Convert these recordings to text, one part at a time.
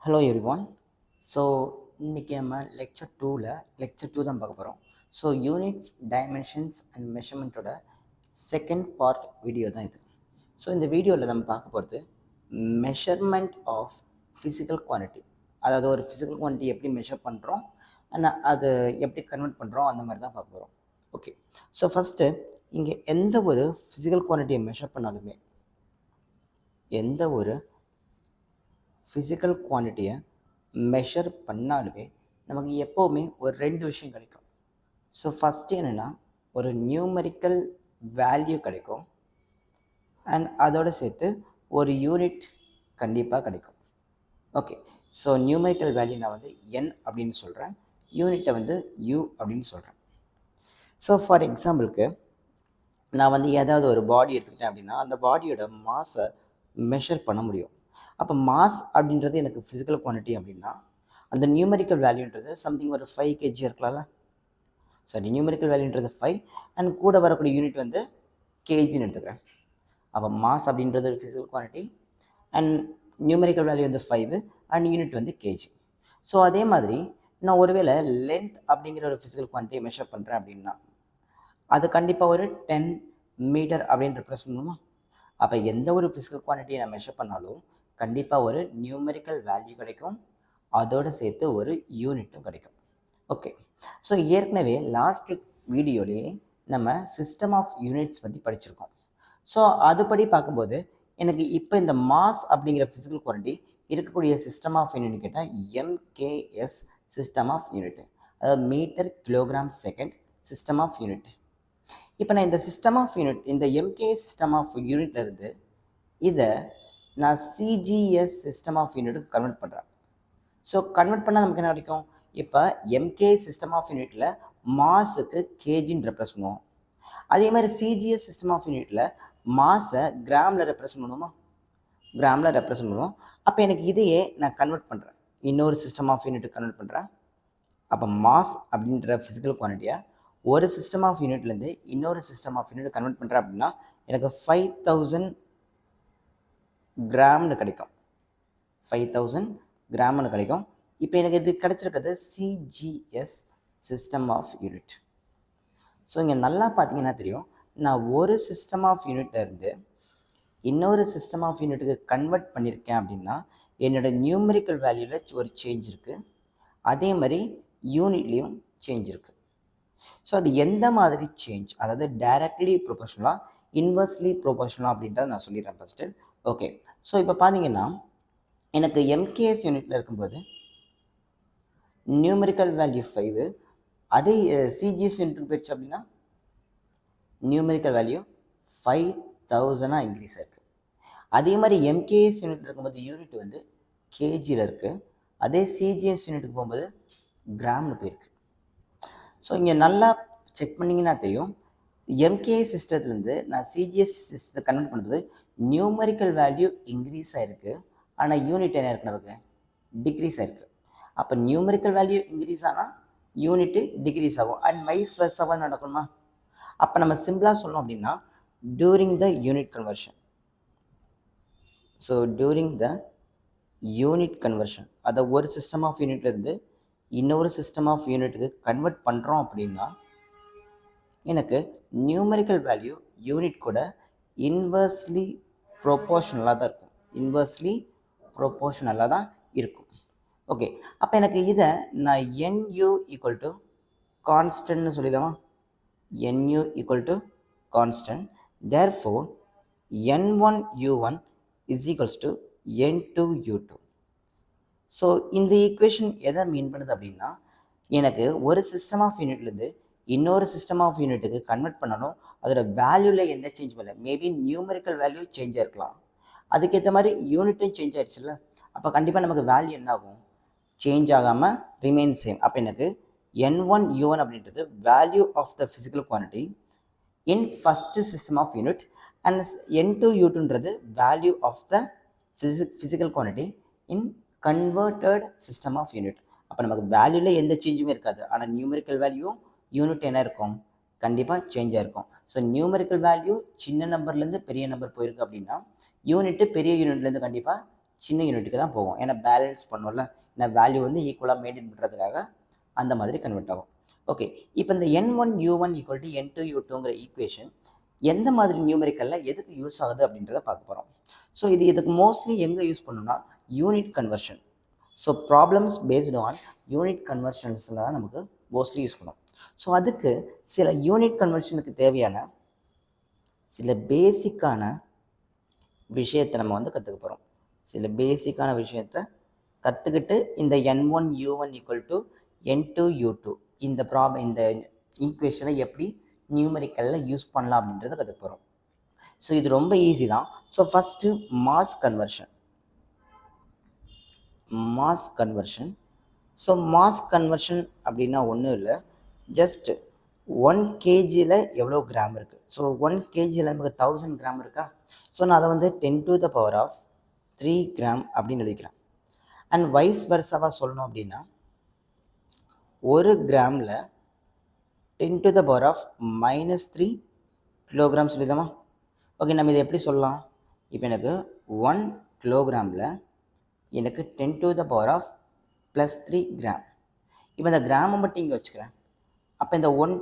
Hello everyone. So இன்றைக்கி நம்ம lecture 2 தான் பார்க்க போகிறோம். ஸோ யூனிட்ஸ், டைமென்ஷன்ஸ் அண்ட் மெஷர்மெண்ட்டோட செகண்ட் பார்ட் வீடியோ தான் இது. ஸோ இந்த வீடியோவில் நம்ம பார்க்க போகிறது மெஷர்மெண்ட் ஆஃப் ஃபிசிக்கல் குவான்டிட்டி. அதாவது ஒரு ஃபிசிக்கல் குவான்டிட்டி எப்படி மெஷர் பண்ணுறோம் அண்ட் அது எப்படி கன்வெர்ட் பண்ணுறோம் அந்த மாதிரி தான் பார்க்க போகிறோம். ஓகே, ஸோ ஃபஸ்ட்டு இங்கே எந்த ஒரு ஃபிசிக்கல் குவான்டிட்டியை மெஷர் பண்ணாலுமே எந்த ஒரு ஃபிசிக்கல் குவான்டிட்டியை மெஷர் பண்ணாலுமே நமக்கு எப்போவுமே ஒரு ரெண்டு விஷயம் கிடைக்கும். ஸோ ஃபஸ்ட்டு என்னென்னா ஒரு நியூமரிக்கல் வேல்யூ கிடைக்கும் அண்ட் அதோடு சேர்த்து ஒரு யூனிட் கண்டிப்பாக கிடைக்கும். ஓகே, ஸோ நியூமரிக்கல் வேல்யூ நான் வந்து என் அப்படின்னு சொல்கிறேன், யூனிட்டை வந்து யூ அப்படின்னு சொல்கிறேன். ஸோ ஃபார் எக்ஸாம்பிளுக்கு நான் வந்து ஏதாவது ஒரு பாடி எடுத்துக்கிட்டேன் அப்படின்னா அந்த பாடியோட மாஸை மெஷர் பண்ண முடியும். அப்போ மாஸ் அப்படின்றது எனக்கு ஃபிசிக்கல் குவான்டிட்டி அப்படின்னா அந்த நியூமரிக்கல் வேல்யூன்றது சம்திங் ஒரு 5 kg இருக்கலாம்ல. சாரி, நியூமரிக்கல் வேல்யூன்றது 5 அண்ட் கூட வரக்கூடிய யூனிட் வந்து கேஜின்னு எடுத்துக்கிறேன். அப்போ மாஸ் அப்படின்றது ஒரு physical quantity and numerical value வந்து 5 அண்ட் யூனிட் வந்து கேஜி. ஸோ அதே மாதிரி நான் ஒருவேளை லென்த் அப்படிங்கிற ஒரு ஃபிசிக்கல் குவான்டிட்டியை மெஷர் பண்ணுறேன் அப்படின்னா அது கண்டிப்பாக ஒரு 10 மீட்டர் அப்படின்னு ரெப்ரசன்ட் பண்ணுமா. அப்போ எந்த ஒரு ஃபிசிக்கல் குவான்டிட்டியை நான் மெஷர் பண்ணாலும் கண்டிப்பாக ஒரு நியூமரிக்கல் வேல்யூ கிடைக்கும், அதோடு சேர்த்து ஒரு யூனிட்டும் கிடைக்கும். ஓகே, ஸோ ஏற்கனவே லாஸ்ட் வீடியோலேயே நம்ம சிஸ்டம் ஆஃப் யூனிட்ஸ் பற்றி படிச்சிருக்கோம். ஸோ அதுபடி பார்க்கும்போது எனக்கு இப்போ இந்த மாஸ் அப்படிங்கிற ஃபிசிக்கல் குவான்டிட்டி இருக்கக்கூடிய சிஸ்டம் ஆஃப் யூனிட் கேட்டால் எம்கேஎஸ் சிஸ்டம் ஆஃப் யூனிட், அதாவது metre kilogram second system of unit. இப்போ நான் இந்த சிஸ்டம் ஆஃப் யூனிட், இந்த எம்கே சிஸ்டம் ஆஃப் யூனிட்ல இருந்து இதை நான் சிஜிஎஸ் சிஸ்டம் ஆஃப் யூனிட்டுக்கு கன்வெர்ட் பண்ணுறேன். ஸோ கன்வெர்ட் பண்ணால் நமக்கு என்ன கிடைக்கும்? இப்போ எம்கே சிஸ்டம் ஆஃப் யூனிட்டில் மாஸுக்கு கேஜின்னு ரெப்ரஸ் பண்ணுவோம். அதே மாதிரி சிஜிஎஸ் சிஸ்டம் ஆஃப் யூனிட்டில் மாஸை கிராமில் ரெப்ரசன்ட் பண்ணுவோமா, கிராமில் ரெப்ரசன்ட் பண்ணுவோம். அப்போ எனக்கு இதையே நான் கன்வெர்ட் பண்ணுறேன், இன்னொரு சிஸ்டம் ஆஃப் யூனிட்டுக்கு கன்வெர்ட் பண்ணுறேன். அப்போ மாஸ் அப்படின்ற ஃபிசிக்கல் குவான்டிட்டியை ஒரு சிஸ்டம் ஆஃப் யூனிட்லேருந்து இன்னொரு சிஸ்டம் ஆஃப் யூனிட் கன்வெர்ட் பண்ணுறேன் அப்படின்னா எனக்கு 5000 கிராம்னு கிடைக்கும். 5000 கிராம்னு கிடைக்கும். இப்போ எனக்கு இது கிடச்சிருக்கிறது CGS system of unit. So இங்கே நல்லா பார்த்தீங்கன்னா தெரியும், நான் ஒரு சிஸ்டம் ஆஃப் யூனிட்லேருந்து இன்னொரு சிஸ்டம் ஆஃப் யூனிட்டுக்கு கன்வெர்ட் பண்ணியிருக்கேன் அப்படின்னா என்னோடய நியூமரிக்கல் வேல்யூவில் ஒரு சேஞ்ச் இருக்குது, அதே மாதிரி யூனிட்லேயும் சேஞ்ச் இருக்குது. ஸோ அது எந்த மாதிரி சேஞ்ச், அதாவது டைரக்ட்லி ப்ரொபோர்ஷனலாக இன்வெர்ஸ்லி ப்ரொபோர்ஷனலாக அப்படின்றத நான் சொல்லிடுறேன் ஃபஸ்ட்டு. ஓகே, ஸோ இப்போ பார்த்தீங்கன்னா எனக்கு எம்கேஎஸ் யூனிட்டில் இருக்கும்போது நியூமரிக்கல் வேல்யூ 5, அதே சிஜிஎஸ் யூனிட்டுக்கு போயிடுச்சு அப்படின்னா நியூமரிக்கல் வேல்யூ 5000 இன்க்ரீஸ் ஆயிருக்கு. அதே மாதிரி எம்கேஎஸ் யூனிட்டில் இருக்கும்போது யூனிட் வந்து கேஜியில் இருக்குது, அதே சிஜிஎஸ் யூனிட்டுக்கு போகும்போது கிராமில் போயிருக்கு. ஸோ இங்கே நல்லா செக் பண்ணிங்கன்னா தெரியும், எம்கே சிஸ்டத்துலேருந்து நான் சிஜிஎஸ் சிஸ்டத்தை கன்வெர்ட் பண்ணுறது நியூமரிக்கல் வேல்யூ இன்க்ரீஸ் ஆகிருக்கு, ஆனால் யூனிட் என்ன இருக்குது நமக்கு டிக்ரீஸ் ஆகிருக்கு. அப்போ நியூமரிக்கல் வேல்யூ இன்க்ரீஸ் ஆனால் யூனிட்டு டிக்ரீஸ் ஆகும் அண்ட் வைஸ் வெர்சாவாக நடக்கணுமா. அப்போ நம்ம சிம்பிளாக சொல்லணும் அப்படின்னா during the unit conversion, so during the unit conversion, அதை ஒரு சிஸ்டம் ஆஃப் யூனிட்லேருந்து இன்னொரு சிஸ்டம் ஆஃப் யூனிட்டுக்கு கன்வெர்ட் பண்ணுறோம் அப்படின்னா எனக்கு நியூமரிக்கல் வேல்யூ யூனிட் கூட இன்வெர்ஸ்லி ப்ரொபோர்ஷனலாக தான் இருக்கும், இன்வெர்ஸ்லி ப்ரொபோர்ஷனலாக தான் இருக்கும். ஓகே, அப்போ எனக்கு இதை நான் என்யூ ஈக்குவல் டு கான்ஸ்டன்ட்னு சொல்லிடலாமா. NU equal to constant, therefore n1u1 is equals to n2u2. So இந்த ஈக்குவேஷன் எதை மீன் பண்ணுது அப்படின்னா எனக்கு ஒரு சிஸ்டம் ஆஃப் யூனிட்லேருந்து இன்னொரு சிஸ்டம் ஆஃப் யூனிட்டுக்கு கன்வெர்ட் பண்ணணும், அதோட வேல்யூவில் எந்த சேஞ்சும் இல்லை. மேபி நியூமரிக்கல் வேல்யூ சேஞ்ச் ஆகிருக்கலாம், அதுக்கேற்ற மாதிரி யூனிட்டும் சேஞ்ச் ஆகிடுச்சுல்ல. அப்போ கண்டிப்பாக நமக்கு வேல்யூ என்ன ஆகும், சேஞ்ச் ஆகாமல் ரிமைன் சேம். அப்போ எனக்கு n1u1 அப்படின்றது value of the physical quantity in first system of unit and n2u2ன்றது value of the physical quantity in converted system of unit. அப்போ நமக்கு வேல்யூவில் எந்த சேஞ்சுமே இருக்காது, ஆனால் நியூமரிக்கல் வேல்யூ யூனிட் என்ன இருக்கும், கண்டிப்பாக சேஞ்ச் ஆகிருக்கும். ஸோ நியூமரிக்கல் வேல்யூ சின்ன நம்பர்லேருந்து பெரிய நம்பர் போயிருக்கு அப்படின்னா யூனிட்டு பெரிய யூனிட்லேருந்து கண்டிப்பாக சின்ன யூனிட்டுக்கு தான் போகும். ஏன்னா பேலன்ஸ் பண்ணும்ல, ஏன்னா வேல்யூ வந்து ஈக்குவலாக மெயின்டைன் பண்ணுறதுக்காக அந்த மாதிரி கன்வெர்ட் ஆகும். ஓகே, இப்போ இந்த n1 u1 equal to n2 u2ங்கிற equation எந்த மாதிரி நியூமெரிக்கலில் எதுக்கு யூஸ் ஆகுது அப்படின்றத பார்க்க போகிறோம். ஸோ இதுக்கு மோஸ்ட்லி எங்கே யூஸ் பண்ணணும்னா unit conversion. So problems based on unit கன்வர்ஷன்ஸில் தான் நமக்கு மோஸ்ட்லி யூஸ் பண்ணும். ஸோ அதுக்கு சில யூனிட் கன்வர்ஷனுக்கு தேவையான சில பேசிக்கான விஷயத்தை நம்ம வந்து கற்றுக்க போகிறோம். சில பேசிக்கான விஷயத்தை கற்றுக்கிட்டு இந்த n1 u1 equal to n2 u2 இந்த ஈக்குவேஷனை எப்படி நியூமெரிக்கலில் யூஸ் பண்ணலாம் அப்படின்றத கற்றுக்க போகிறோம். ஸோ இது ரொம்ப ஈஸி தான். So first mass conversion. So mass conversion அப்படின்னா ஒன்றும் இல்லை, ஜஸ்ட் 1 kgயில் எவ்வளோ கிராம் இருக்குது. ஸோ 1 kgயில் நமக்கு 1000 கிராம் இருக்கா. ஸோ நான் அதை வந்து 10⁻³ கிராம் அப்படின்னு எழுதிக்கிறேன். அண்ட் வைஸ் வர்சாவாக சொல்லணும் அப்படின்னா 1 கிராமில் 10⁻³ கிலோகிராம் சொல்லிடலாமா. ஓகே, நம்ம இதை எப்படி சொல்லலாம்? இப்போ எனக்கு 1 கிலோகிராமில் எனக்கு 10⁻³ கிராம். இப்போ இந்த கிராமை மட்டும் இங்கே வச்சுக்கிறேன். அப்போ இந்த 1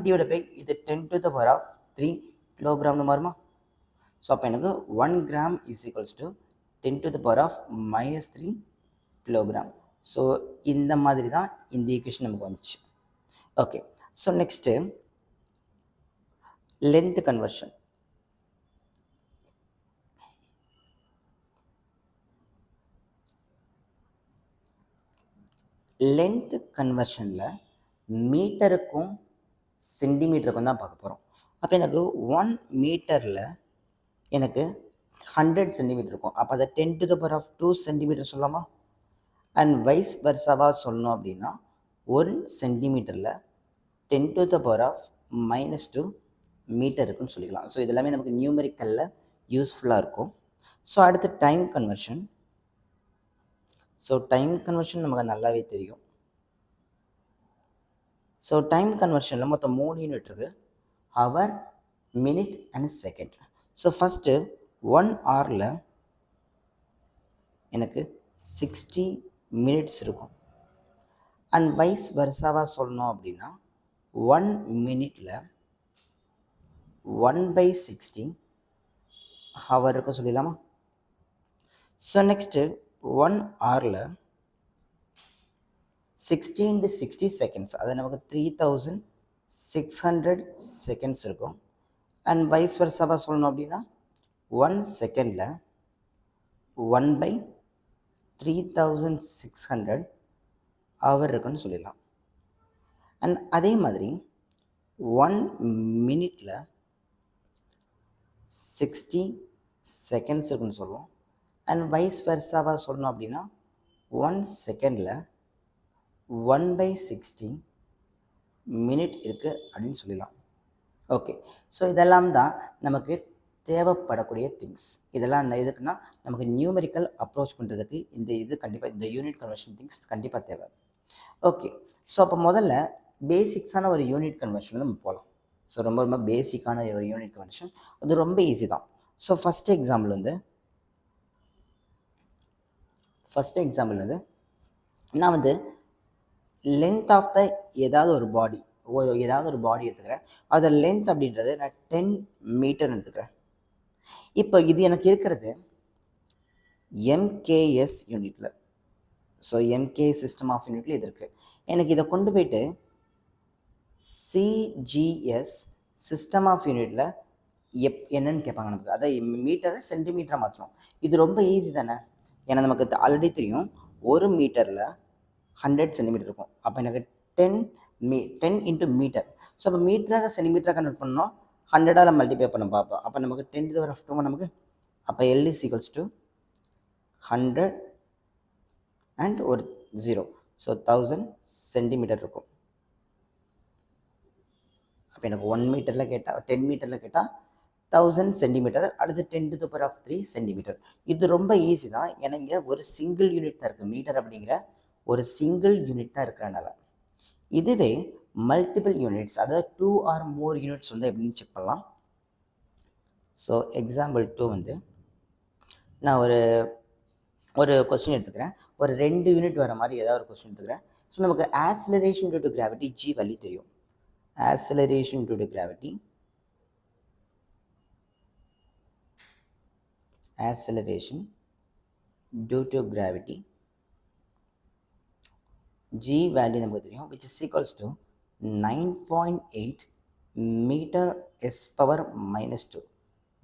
டிவைட் பை இது 10⁻³ கிலோகிராம்னு மாறுமா. ஸோ அப்போ எனக்கு 1 gram is equals to 10⁻³ kilogram. So இந்த மாதிரி தான் இந்த ஈக்குவேஷன் நமக்கு வந்துச்சு. Okay, so next length conversion. Length கன்வர்ஷனில் மீட்டருக்கும் சென்டிமீட்டருக்கும் தான் பார்க்க போகிறோம். அப்போ எனக்கு 1 மீட்டரில் எனக்கு 100 சென்டிமீட்டர் இருக்கும். அப்போ அதை 10⁻² சென்டிமீட்டர் சொல்லலாமா. அண்ட் வைஸ் வர்சாவாக சொல்லணும் அப்படின்னா 1 சென்டிமீட்டரில் 10⁻² மீட்டர் இருக்குன்னு சொல்லிக்கலாம். ஸோ இது எல்லாமே நமக்கு நியூமெரிக்கலில் யூஸ்ஃபுல்லாக இருக்கும். ஸோ அடுத்து time conversion. So time conversion நமக்கு நல்லாவே தெரியும். ஸோ டைம் கன்வர்ஷனில் மொத்தம் 3 யூனிட் இருக்குது: hour, minute and second. So first 1 ஹவரில் எனக்கு 60 மினிட்ஸ் இருக்கும். அண்ட் வைஸ் வர்சாவாக சொல்லணும் அப்படின்னா 1 மினிட்டில் 1/60 ஹவர் இருக்கும் சொல்லிடலாமா. ஸோ நெக்ஸ்ட்டு 1 ஹவரில் 60 × 60 செகண்ட்ஸ், அது நமக்கு 3600 செகண்ட்ஸ் இருக்கும். அண்ட் வைஸ் வர்சாவாக சொல்லணும் அப்படின்னா 1 செகண்டில் 1/3600 ஹவர் இருக்குன்னு சொல்லிடலாம். அண்ட் அதே மாதிரி 1 மினிட்டில் 60 செகண்ட்ஸ் இருக்குன்னு சொல்லுவோம். அண்ட் வைஸ் வர்சாவாக சொல்லணும் அப்படின்னா 1 செகண்டில் 1/60 மினிட் இருக்குது அப்படின்னு சொல்லலாம். ஓகே, ஸோ இதெல்லாம் தான் நமக்கு தேவைப்படக்கூடிய திங்ஸ். இதெல்லாம் எதுக்குன்னா நமக்கு நியூமெரிக்கல் அப்ரோச் பண்ணுறதுக்கு இது கண்டிப்பாக இந்த யூனிட் கன்வர்ஷன் திங்ஸ் கண்டிப்பாக தேவை. ஓகே, ஸோ அப்போ முதல்ல பேசிக்ஸான ஒரு யூனிட் கன்வர்ஷன் நம்ம போகலாம். ஸோ ரொம்ப ரொம்ப பேசிக்கான ஒரு யூனிட் கன்வர்ஷன், அது ரொம்ப ஈஸி தான். ஸோ ஃபஸ்ட்டு எக்ஸாம்பிள் வந்து நான் வந்து லென்த் ஆஃப் த ஏதாவது ஒரு பாடி எடுத்துக்கிறேன். அதோட லென்த் அப்படின்றது நான் 10 மீட்டர் எடுத்துக்கிறேன். இப்போ இது எனக்கு இருக்கிறது MKS யூனிட்டில். ஸோ MKS சிஸ்டம் ஆஃப் யூனிட்டில் இது இருக்குது. எனக்கு இதை கொண்டு போயிட்டு CGS சிஸ்டம் ஆஃப் யூனிட்டில் என்னன்னு கேட்பாங்க நமக்கு. அதை மீட்டரை சென்டிமீட்டராக மாற்றணும். இது ரொம்ப ஈஸி தானே, ஏன்னா நமக்கு ஆல்ரெடி தெரியும் 1 மீட்டரில் 100 சென்டிமீட்டர் இருக்கும். அப்போ எனக்கு 10 × மீட்டர். ஸோ அப்போ மீட்டராக சென்டிமீட்டராக கன்வெர்ட் பண்ணோம், 100ஆல் மல்டிப்ளை பண்ண பார்ப்போம். அப்போ நமக்கு 10⁻², நமக்கு அப்போ L = 100 அண்ட் ஒரு 0. ஸோ 1000 சென்டிமீட்டர் இருக்கும். அப்போ எனக்கு 1 மீட்டரில் கேட்டால் 10 மீட்டரில் கேட்டால் 1000 சென்டிமீட்டர், அடுத்து 10⁻³ சென்டிமீட்டர். இது ரொம்ப ஈஸி தான், ஏன்னா இங்கே ஒரு சிங்கிள் யூனிட் தான் இருக்குது. மீட்டர் அப்படிங்கிற ஒரு சிங்கிள் யூனிட் தான் இருக்கிறனால. இதுவே மல்டிபிள் யூனிட்ஸ், அதாவது 2 or more யூனிட்ஸ் வந்து எப்படின்னு செக் பண்ணலாம். ஸோ எக்ஸாம்பிள் 2 வந்து நான் ஒரு ஒரு கொஸ்டின் எடுத்துக்கிறேன். ஒரு 2 யூனிட் வர மாதிரி ஏதாவது ஒரு கொஸ்டின் எடுத்துக்கிறேன். ஸோ நமக்கு acceleration due to gravity G value தெரியும். Acceleration due to gravity, acceleration due to gravity g value நமக்கு தெரியும், which is equals to 9.8 meter s power minus 2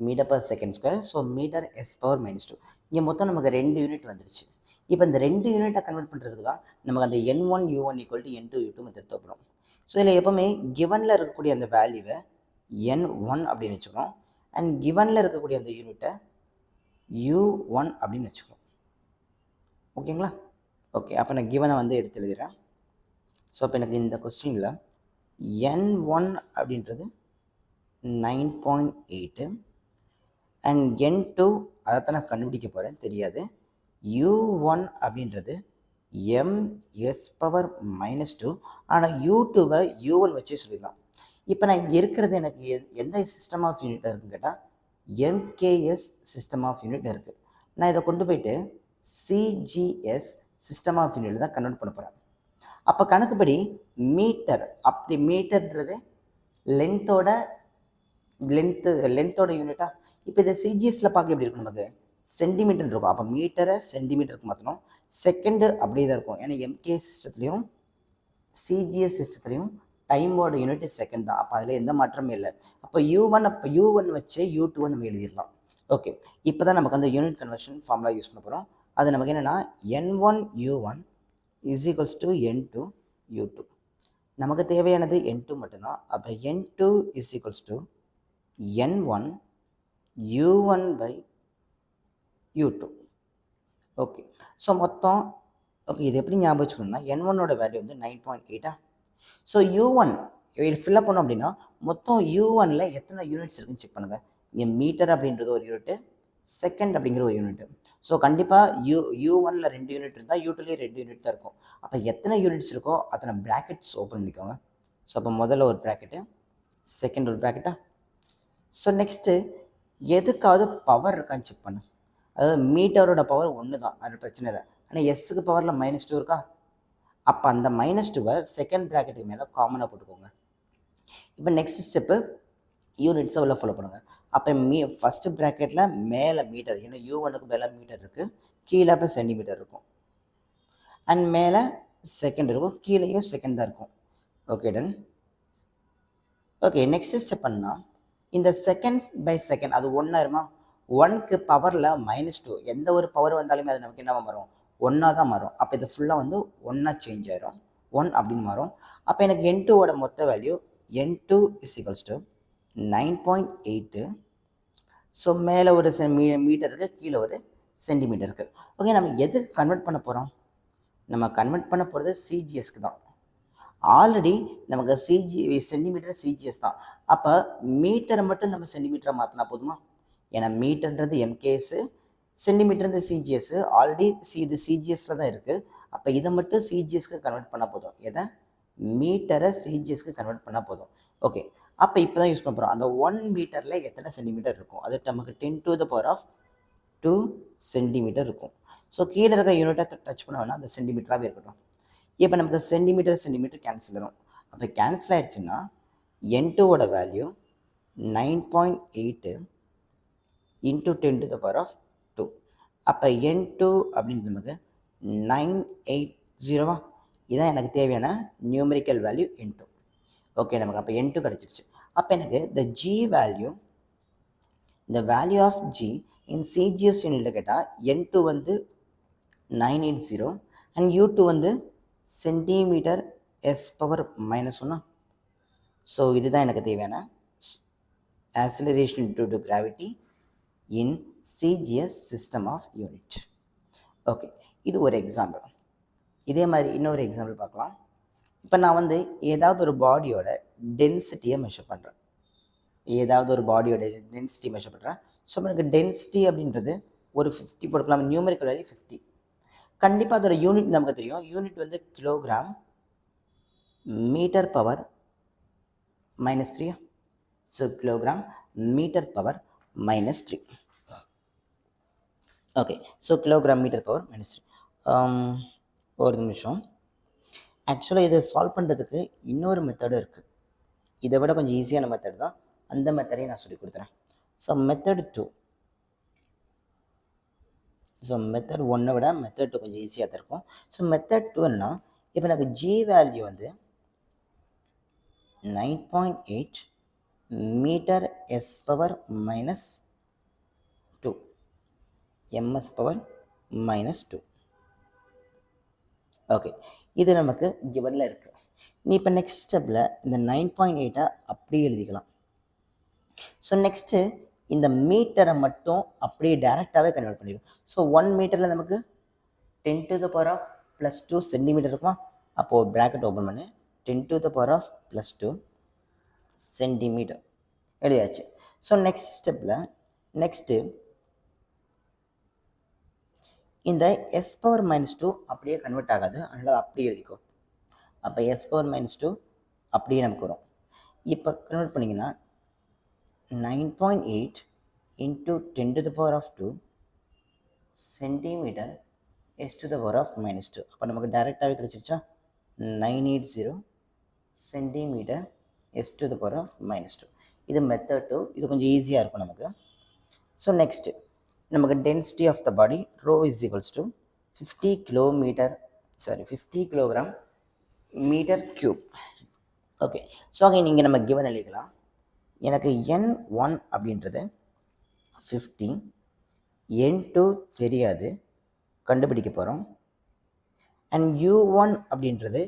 metre per second square. So metre s power minus 2. இங்கே மொத்தம் நமக்கு 2 unit வந்துருச்சு. இப்போ இந்த 2 யூனிட்டை கன்வெர்ட் பண்ணுறதுக்கு தான் நமக்கு அந்த n1 u1 equal to n2 u2 method தேவைப்படும். ஸோ இதில் எப்போவுமே கிவனில் இருக்கக்கூடிய அந்த வேல்யூவை n1 அப்படின்னு வச்சுக்கணும், அண்ட் கிவனில் இருக்கக்கூடிய அந்த யூனிட்டை u1 அப்படின்னு வச்சுக்கணும். ஓகேங்களா? ஓகே, அப்போ நான் கிவனை வந்து எடுத்து எழுதுகிறேன். ஸோ அப்போ எனக்கு இந்த கொஸ்டினில் n1 அப்படின்றது 9.8 அண்ட் n2 அதைத்தான் நான் கண்டுபிடிக்க போகிறேன், தெரியாது. u1 அப்படின்றது ms பவர் மைனஸ் 2, ஆனால் u2வை u1 வச்சே சொல்லிடலாம். இப்போ நான் இங்கே இருக்கிறது எனக்கு எந்த சிஸ்டம் ஆஃப் யூனிட் இருக்குன்னு கேட்டால் எம்கேஎஸ் சிஸ்டம் ஆஃப் யூனிட் இருக்குது. நான் இதை கொண்டு போயிட்டு சிஜிஎஸ் சிஸ்டம் ஆஃப் யூனிட் தான் கன்வெர்ட் பண்ண போகிறேன். அப்போ கணக்குப்படி மீட்டர், அப்படி மீட்டர்ன்றது லென்த்தோட யூனிட்டா. இப்போ இதை சிஜிஎஸ்ல பார்க்க எப்படி இருக்கும், நமக்கு சென்டிமீட்டர் இருக்கும். அப்போ மீட்டரை சென்டிமீட்டருக்கு மாற்றணும். செகண்டு அப்படியே தான் இருக்கும், ஏன்னா எம்கே சிஸ்டத்துலேயும் சிஜிஎஸ் சிஸ்டத்துலேயும் டைமோட யூனிட் செகண்ட் தான். அப்போ அதில் எந்த மாற்றமே இல்லை. அப்போ யூ1 வச்சு யூ2 நம்ம எழுதிடலாம். ஓகே, இப்போ தான் நமக்கு அந்த யூனிட் கன்வர்ஷன் ஃபார்முலா யூஸ் பண்ண போகிறோம். அது நமக்கு என்னென்னா n1 u1 is equals to n2 u2. நமக்கு தேவையானது n2 மட்டும்தான். அப்போ n2 is equals to n1 u1 by u2. Okay, so மொத்தம் ஓகே, இது எப்படி ஞாபகம் வச்சுக்கணும்னா n1ஓட வேல்யூ வந்து 9.8. ஸோ u1 ஃபில்அப் பண்ணோம் அப்படின்னா மொத்தம் u1ல எத்தனை யூனிட்ஸ் இருக்குன்னு செக் பண்ணுங்கள். இங்கே மீட்டர் அப்படின்றது ஒரு யூனிட்டு, செகண்ட் அப்படிங்கிற ஒரு யூனிட். ஸோ கண்டிப்பாக u1ல 2 யூனிட் இருந்தால் u2லேயே 2 யூனிட் தான் இருக்கும். அப்போ எத்தனை யூனிட்ஸ் இருக்கோ அத்தனை ப்ராக்கெட்ஸ் ஓப்பன் பண்ணிக்கோங்க. ஸோ அப்போ முதல்ல ஒரு ப்ராக்கெட்டு, செகண்ட் ஒரு ப்ராக்கெட்டா. ஸோ நெக்ஸ்ட்டு எதுக்காவது பவர் இருக்கான்னு செக் பண்ணு. அதாவது மீட்டரோட பவர் 1 தான், அது பிரச்சனை இல்லை. ஆனால் எஸ்ஸுக்கு பவரில் -2 இருக்கா. அப்போ அந்த -2வை செகண்ட் ப்ராக்கெட்டுக்கு மேலே காமனாக போட்டுக்கோங்க. இப்போ நெக்ஸ்ட் ஸ்டெப்பு யூனிட்ஸை உள்ள ஃபாலோ பண்ணுங்கள். அப்போ ஃபஸ்ட்டு ப்ராக்கெட்டில் மேலே மீட்டர், ஏன்னா u1க்கு மேலே மீட்டர் இருக்குது, கீழே இப்போ சென்டிமீட்டர் இருக்கும். அண்ட் மேலே செகண்ட் இருக்கும், கீழேயும் செகண்ட் தான் இருக்கும். Okay, done. Okay, next step பண்ணால் இந்த செகண்ட்ஸ் பை செகண்ட் அது 1 ஆயிருமா. 1க்கு பவரில் -2, எந்த ஒரு பவர் வந்தாலுமே அது நமக்கு என்ன மாறும், 1ஆக தான் மாறும். அப்போ இது ஃபுல்லாக வந்து 1ஆக சேஞ்ச் ஆயிரும், 1 அப்படின்னு மாறும். அப்போ எனக்கு n2ஓட மொத்த value n2 is equals to 9.8. So மேலே ஒரு மீட்டர் இருக்குது, கீழே ஒரு சென்டிமீட்டர் இருக்குது. ஓகே, நம்ம எதுக்கு கன்வெர்ட் பண்ண போகிறோம், நம்ம கன்வெர்ட் பண்ண போகிறது சிஜிஎஸ்க்கு தான். ஆல்ரெடி நமக்கு சென்டிமீட்டர் சிஜிஎஸ் தான். அப்போ மீட்டரை மட்டும் நம்ம சென்டிமீட்டரை மாற்றினா போதுமா. ஏன்னா மீட்டர்ன்றது எம்கேஎஸ்ஸு, சென்டிமீட்டர் சிஜிஎஸ். ஆல்ரெடி இது சிஜிஎஸ்ல தான் இருக்குது. அப்போ இதை மட்டும் சிஜிஎஸ்க்கு கன்வெர்ட் பண்ணால் போதும். எதை, மீட்டரை சிஜிஎஸ்க்கு கன்வெர்ட் பண்ணால் போதும். ஓகே, அப்போ இப்போ தான் யூஸ் பண்ண போகிறோம். அந்த 1 மீட்டரில் எத்தனை சென்டிமீட்டர் இருக்கும், அது நமக்கு 10⁻²2 சென்டிமீட்டர் இருக்கும். ஸோ கீழே இருக்க யூனிட்டை டச் பண்ண வேணால் அந்த சென்டிமீட்டராகவே இருக்கட்டும். இப்போ நமக்கு சென்டிமீட்டர் கேன்சல் வரும். அப்போ கேன்சல் ஆயிடுச்சுன்னா n2ஓட வேல்யூ 9.8 இன்ட்டு 10⁻². அப்போ n2 அப்படின்னு நமக்கு 980. இதுதான் எனக்கு தேவையான நியூமெரிக்கல் வேல்யூ n2. ஓகே, நமக்கு அப்போ n2 கிடச்சிருச்சு. அப்போ எனக்கு இந்த g வேல்யூ, இந்த value of g in CGS யூனிட்டில் கேட்டால் n2 வந்து 980 அண்ட் u2 வந்து சென்டிமீட்டர் எஸ் பவர் -1. ஸோ இதுதான் எனக்கு தேவையான acceleration due to gravity in CGS system of unit. Okay, இது ஒரு எக்ஸாம்பிள். இதே மாதிரி இன்னொரு எக்ஸாம்பிள் பார்க்கலாம். இப்போ நான் வந்து ஏதாவது ஒரு பாடியோட டென்சிட்டியை மெஷர் பண்ணுறேன். ஸோ எனக்கு டென்சிட்டி அப்படின்றது ஒரு 50 போட்டுக்கலாம். Numerical value 50. கண்டிப்பாக அதோட யூனிட் நமக்கு தெரியும். யூனிட் வந்து kilogram metre power -3. So kilogram metre power -3. Okay. So kilogram metre power minus 3. ஒரு நிமிஷம். ஆக்சுவலாக இதை சால்வ் பண்ணுறதுக்கு இன்னொரு மெத்தடும் இருக்குது. இதை விட கொஞ்சம் ஈஸியான மெத்தட் தான். அந்த மெத்தடையும் நான் சொல்லி கொடுத்துறேன். So method 2. ஸோ மெத்தட் 1 விட மெத்தட் 2 கொஞ்சம் ஈஸியாக தான் இருக்கும். ஸோ மெத்தட் 2ன்னா இப்போ எனக்கு ஜி வேல்யூ வந்து 9.8 metre S power minus 2 MS power minus 2. Okay, இது நமக்கு கிவனில் இருக்குது. நீ இப்போ நெக்ஸ்ட் ஸ்டெப்பில் இந்த 9.8 அப்படியே எழுதிக்கலாம். ஸோ நெக்ஸ்ட்டு இந்த மீட்டரை மட்டும் அப்படியே டைரெக்டாகவே கன்வெர்ட் பண்ணிடும். ஸோ 1 மீட்டரில் நமக்கு 10⁻² சென்டிமீட்டர் இருக்குமா? அப்போது ப்ராக்கெட் ஓப்பன் பண்ணு. 10⁻² சென்டிமீட்டர் எழுதியாச்சு. ஸோ நெக்ஸ்ட் ஸ்டெப்பில் நெக்ஸ்ட்டு இந்த எஸ் பவர் மைனஸ் 2 அப்படியே கன்வெர்ட் ஆகாது, அதனால் அப்படியே எழுதிக்கோ. அப்போ எஸ் பவர் மைனஸ் 2 அப்படியே நமக்கு வரும். இப்போ கன்வெர்ட் பண்ணிங்கன்னா 9.8 into 10⁻² சென்டிமீட்டர் s⁻⁻2. அப்போ நமக்கு டைரெக்டாகவே கிடைச்சிருச்சா? 980 சென்டிமீட்டர் s⁻⁻2. இது மெத்தட் 2. இது கொஞ்சம் ஈஸியாக இருக்கும் நமக்கு. ஸோ நெக்ஸ்ட்டு நமக்கு density of the body rho is equals to 50 kilogram metre cube. Okay, so அங்கே நீங்கள் நம்ம கிவன் எழுதிக்கலாம். எனக்கு N1 அப்படின்றது 50, N2 தெரியாது, கண்டுபிடிக்க போகிறோம். அண்ட் U1 அப்படின்றது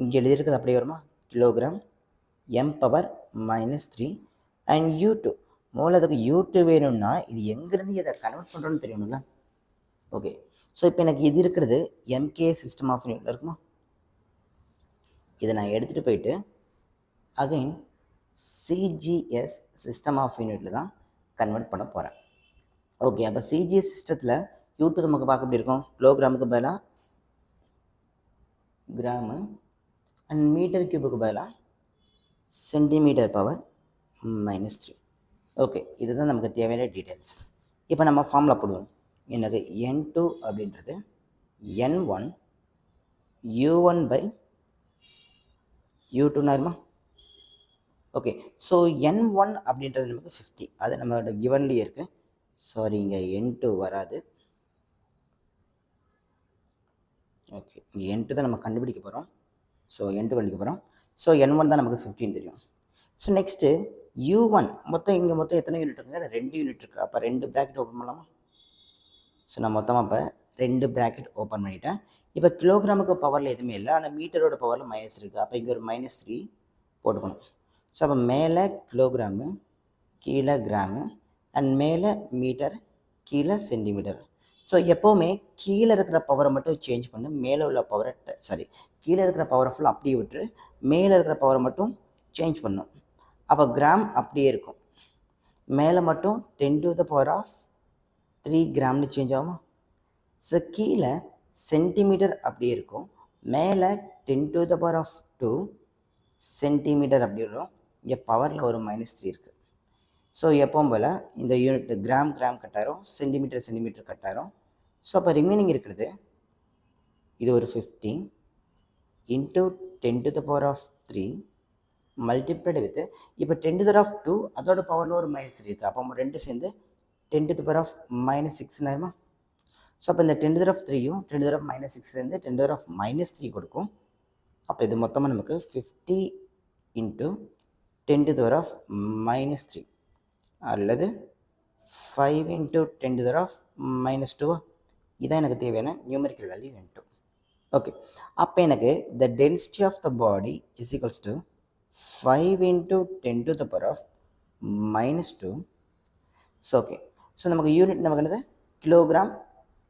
இங்கே எழுதியிருக்கிறது அப்படியே வருமா? Kilogram m power minus 3. And U2 மூலத்துக்கு U2 வேணும்னா இது எங்கேருந்து இதை கன்வெர்ட் பண்ணுறோன்னு தெரியணும்ல. ஓகே, ஸோ இப்போ எனக்கு இது இருக்கிறது MK சிஸ்டம் ஆஃப் யூனிட்டில் இருக்குமா? இதை நான் எடுத்துகிட்டு போயிட்டு அகைன் CGS சிஸ்டம் ஆஃப் யூனிட்டில் தான் கன்வெர்ட் பண்ண போகிறேன். ஓகே, அப்போ CGS சிஸ்டத்தில் U2 நமக்கு பார்க்க எப்படி இருக்கும்? கிலோகிராமுக்கு பதிலாக கிராமு அண்ட் மீட்டர் கியூபுக்கு பதிலாக சென்டிமீட்டர் பவர் மைனஸ் 3. ஓகே, இதுதான் நமக்கு தேவையான டீட்டெயில்ஸ். இப்போ நம்ம ஃபார்முலா போடுவோம். எனக்கு N2 அப்படின்றது N1 U1 by U2 ஆயிருமா? ஓகே, ஸோ N1 அப்படின்றது நமக்கு 50, அது நம்மளோட கிவன்லேயே இருக்குது. சாரி, இங்கே N2 வராது. ஓகே, இங்கே N2 தான் நம்ம கண்டுபிடிக்க போகிறோம். ஸோ N2 கண்டுபிடிக்க போகிறோம். ஸோ N1 தான் நமக்கு 15 தெரியும். ஸோ நெக்ஸ்ட்டு U1 மொத்தம் இங்கே மொத்தம் எத்தனை யூனிட் இருக்குங்க? 2 யூனிட் இருக்குது. அப்போ 2 ப்ராக்கெட் ஓப்பன் பண்ணலாமா? ஸோ நான் மொத்தமாக இப்போ 2 ப்ராக்கெட் ஓப்பன் பண்ணிட்டேன். இப்போ கிலோகிராமுக்கு பவரில் எதுவுமே இல்லை, ஆனால் மீட்டரோட பவரில் மைனஸ் இருக்குது. அப்போ இங்கே ஒரு -3 போட்டுக்கணும். ஸோ அப்போ மேலே கிலோகிராமு, கீழே கிராமு, அண்ட் மேலே மீட்டர், கீழே சென்டிமீட்டர். ஸோ எப்போவுமே கீழே இருக்கிற பவரை மட்டும் சேஞ்ச் பண்ணு, மேலே உள்ள பவரை கீழே இருக்கிற பவரை ஃபுல்லாக அப்படியே விட்டுரு, மேலே இருக்கிற பவரை மட்டும் சேஞ்ச் பண்ணும். அப்போ கிராம் அப்படியே இருக்கும், மேலே மட்டும் 10⁻³ கிராம்னு சேஞ்ச் ஆகும். ஸோ கீழே சென்டிமீட்டர் அப்படியே இருக்கும், மேலே 10⁻² சென்டிமீட்டர் அப்படி வரும். இங்கே பவரில் ஒரு -3 இருக்குது. ஸோ எப்பவும் போல் இந்த யூனிட் கிராம் கட் ஆயிரும், சென்டிமீட்டர் கட் ஆயிரும். ஸோ அப்போ ரிமைனிங் இருக்கிறது இது ஒரு 15 into 10⁻³ மல்டிப்ளைடு வித் இப்போ 10⁻², அதோட பவரில் ஒரு -3 இருக்குது. அப்போ ரெண்டு சேர்ந்து 10⁻⁻6 ஆயிருமா? ஸோ அப்போ இந்த 10⁻³ 10⁻⁻6 சேர்ந்து 10⁻⁻3 கொடுக்கும். அப்போ இது மொத்தமாக நமக்கு 50 into 10⁻⁻3 அல்லது 5 into 10⁻². இதான் எனக்கு தேவையான நியூமெரிக்கல் வேல்யூ N2. ஓகே, அப்போ எனக்கு the density of the body is equals to 5 into 10⁻². So okay, so நமக்கு யூனிட் நமக்கு என்னது? கிலோகிராம்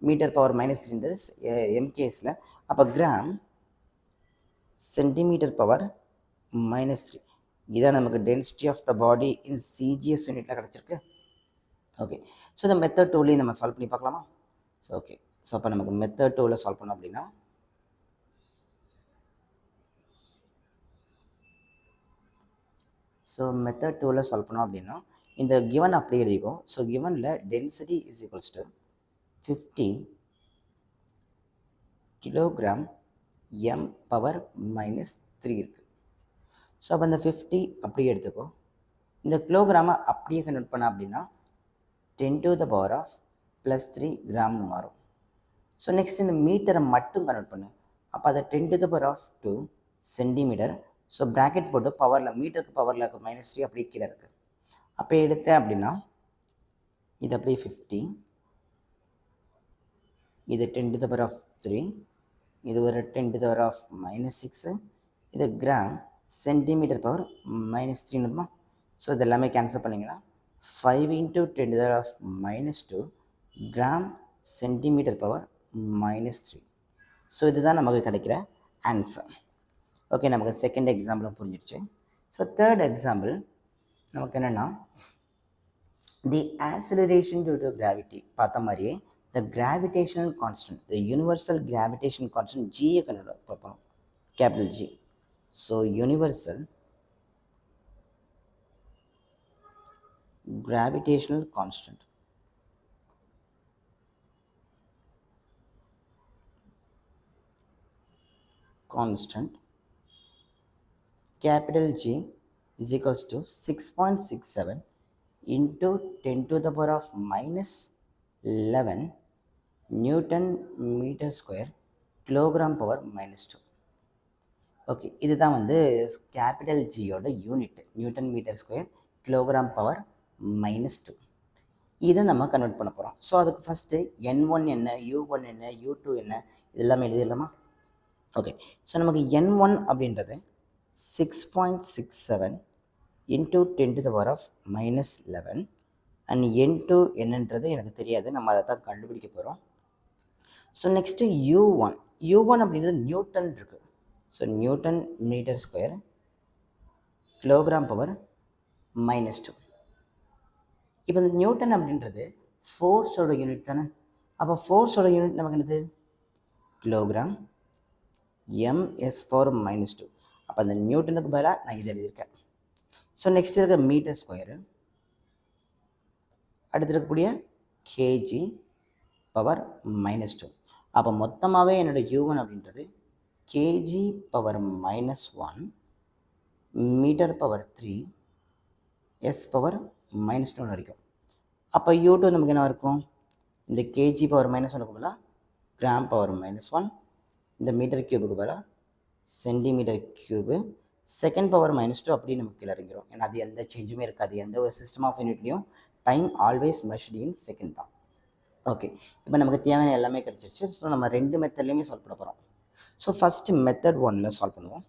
மீட்டர் பவர் -3 MKஸில். அப்போ கிராம் சென்டிமீட்டர் பவர் -3. இதான் நமக்கு density of the body in CGS யூனிட்டில் கிடச்சிருக்கு. ஓகே, ஸோ இந்த மெத்தட் 2லேயும் நம்ம சால்வ் பண்ணி பார்க்கலாமா? ஸோ ஓகே, ஸோ அப்போ நமக்கு மெத்தட் 2ல் சால்வ் பண்ணோம் அப்படின்னா மெத்தட் 2ல் இந்த கிவன் அப்படியே எழுதிக்கும். ஸோ கிவனில் density is equals to 50 kilogram M power minus 3 இருக்குது. ஸோ அப்போ இந்த 50 அப்படியே எடுத்துக்கோ. இந்த கிலோகிராமை அப்படியே கன்வெர்ட் பண்ண அப்படின்னா 10 to the power of plus 3 கிராம்னு மாறும். ஸோ நெக்ஸ்ட் இந்த மீட்டரை மட்டும் கன்வெர்ட் பண்ணு. அப்போ அதை 10 to the power of 2 centimetre. So bracket போட்டு பவரில் மீட்டருக்கு பவரில் இருக்க மைனஸ் 3 அப்படியே கீழே இருக்குது. அப்போ எடுத்தேன் அப்படின்னா இது அப்படியே 50, இது 10 to the power of 3, இது ஒரு 10 to the power of minus 6, இது கிராம் சென்டிமீட்டர் பவர் மைனஸ் 3 இருக்குமா. ஸோ இது எல்லாமே கேன்சல் பண்ணிங்கன்னா 5 into 10 to the power of minus 2 gram centimetre power minus 3. So இதுதான் நமக்கு கிடைக்கிற ஆன்சர். ஓகே, நமக்கு செகண்ட் எக்ஸாம்பிளும் புரிஞ்சிருச்சு. ஸோ தேர்ட் எக்ஸாம்பிள் நமக்கு என்னென்னா the acceleration due to gravity. பார்த்த மாதிரியே the gravitational constant, the universal gravitation constant ஜியை கண்டுபிடிக்க பார்ப்போம், capital G. So universal gravitational constant capital G is equals to 6.67 into 10 to the power of minus 11 Newton meter square kilogram power minus 2. Okay, இதுதான் வந்து capital ஜியோட unit, newton metre square kilogram power minus 2. இதை நம்ம convert பண்ண போகிறோம். So அதுக்கு first N1 என்ன, U1 என்ன, U2 என்ன, இது எல்லாமே எழுதிடலாமா? ஓகே, ஸோ நமக்கு N1 அப்படின்றது 6.67 into 10 to the power of minus 11 and N2 என்னன்றது எனக்கு தெரியாது, நம்ம அதை தான் கண்டுபிடிக்க போகிறோம். ஸோ நெக்ஸ்ட்டு U1 அப்படின்றது நியூட்டன் இருக்குது. So newton metre square kilogram power minus 2. இப்போ இந்த நியூட்டன் அப்படின்றது ஃபோர்ஸோட யூனிட் தானே. அப்போ ஃபோர்ஸோட யூனிட் நமக்கு என்னது, கிலோகிராம் எம்எஸ் பவர் மைனஸ் 2. அப்போ அந்த நியூட்டனுக்கு பதிலாக நான் இதை எழுதியிருக்கேன். ஸோ நெக்ஸ்ட் இருக்க மீட்டர் ஸ்கொயரு, அடுத்து இருக்கக்கூடிய கேஜி பவர் மைனஸ் 2. அப்போ மொத்தமாகவே என்னோடய U1 அப்படின்றது KG power minus 1 metre power 3 S power minus 2 வரைக்கும். அப்போ U2 நமக்கு என்ன இருக்கும், இந்த கேஜி பவர் மைனஸ் 1க்கு பதிலாக கிராம் பவர் மைனஸ் 1, இந்த மீட்டர் கியூபுக்கு பதிலாக centimetre cube, second power minus 2 அப்படி நமக்கு கீழே இறங்கிடும். ஏன்னா அது எந்த சேஞ்சுமே இருக்காது, எந்த ஒரு சிஸ்டம் ஆஃப் யூனிட்லேயும் time always measured in second தான். ஓகே, இப்போ நமக்கு தேவையான எல்லாமே கிடச்சிருச்சு. ஸோ நம்ம ரெண்டு மெத்தட்லேயுமே சால்வ் பண்ண போகிறோம். ஸோ ஃபஸ்ட்டு மெத்தட் 1ல் சால்வ் பண்ணுவோம்.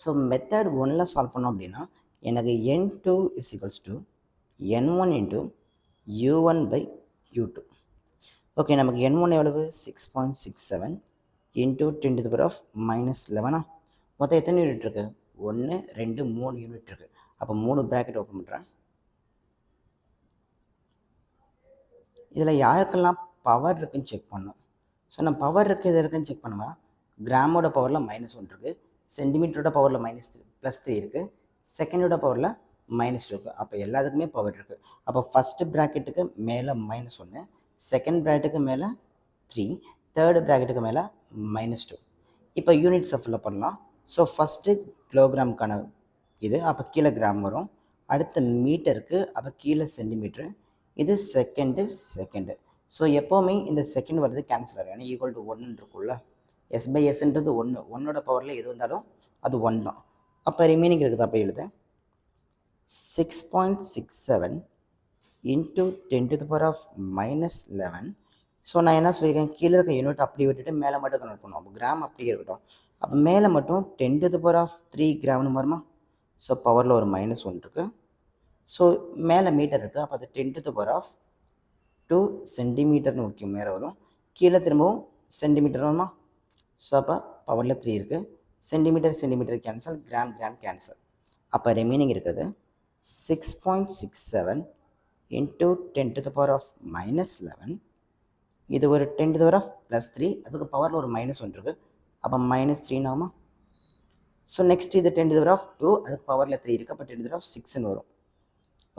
ஸோ மெத்தட் 1ல் சால்வ் பண்ணோம் அப்படின்னா எனக்கு N2 is equals to N1 into U1 by U2. Okay, நமக்கு N1 எவ்வளவு 6.67 into 10 to the power of minus 11. மொத்தம் எத்தனை யூனிட் இருக்குது, 1 2 3 யூனிட் இருக்குது. அப்போ 3 ப்ராக்கெட் ஓப்பன் பண்ணுறேன். இதில் யாருக்கெல்லாம் பவர் இருக்குதுன்னு செக் பண்ணணும். ஸோ நம்ம பவர் இருக்குது எது இருக்குதுன்னு செக் பண்ணுவோம். கிராமோட பவரில் மைனஸ் 1 இருக்குது, சென்டிமீட்டரோட பவரில் மைனஸ் ப்ளஸ் 3 இருக்குது, செகண்டோட பவரில் மைனஸ் 2 இருக்குது. அப்போ எல்லாத்துக்குமே பவர் இருக்குது. அப்போ ஃபஸ்ட்டு ப்ராக்கெட்டுக்கு மேலே மைனஸ் 1, செகண்ட் ப்ராக்கெட்டுக்கு மேலே 3, தேர்டு ப்ராக்கெட்டுக்கு மேலே மைனஸ் 2. இப்போ யூனிட்ஸை ஃபில்லப் பண்ணலாம். ஸோ ஃபஸ்ட்டு கிலோகிராமுக்கான இது, அப்போ கீழே கிராம் வரும். அடுத்த மீட்டருக்கு, அப்போ கீழே சென்டிமீட்ரு, இது செகண்டு. ஸோ எப்போவுமே இந்த செகண்ட் வருது கேன்சல் ஆகும், ஏன்னா ஈக்குவல் டு 1 இருக்குல்ல. எஸ் பை எஸ்ன்றது 1, 1ஓட பவரில் எது வந்தாலும் அது 1 தான். அப்போ ரிமைனிங் இருக்குது, அப்போ எழுத 6.67 into 10 to the power of minus 11. So நான் என்ன சொல்லியிருக்கேன், கீழே இருக்க யூனிட் அப்படி விட்டுட்டு மேலே மட்டும் கன்வெர்ட் பண்ணுவோம். அப்போ கிராம் அப்படியே இருக்கட்டும். அப்போ மேலே மட்டும் 10 to the power of 3 கிராம்னு வருமா. ஸோ பவரில் ஒரு மைனஸ் 1 இருக்குது. ஸோ மேலே மீட்டர் இருக்குது, அப்போ அது 10 to the power of 2 சென்டிமீட்டர்னு முக்கியம் மேலே வரும். கீழே திரும்பவும் சென்டிமீட்டர் வருமா. ஸோ அப்போ பவரில் 3 இருக்குது, சென்டிமீட்டர் கேன்சல், கிராம் கேன்சல். அப்போ ரிமைனிங் இருக்கிறது 6.67 into 10 to the power of minus 11. இது ஒரு 10 to the power of plus 3, அதுக்கு பவரில் ஒரு மைனஸ் 1 இருக்குது. அப்போ மைனஸ் 3 ஆகுமா. ஸோ நெக்ஸ்ட் இது 10 to the power of 2 அதுக்கு பவரில் 3 இருக்குது, அப்போ 10 to the power of 6ன்னு வரும்.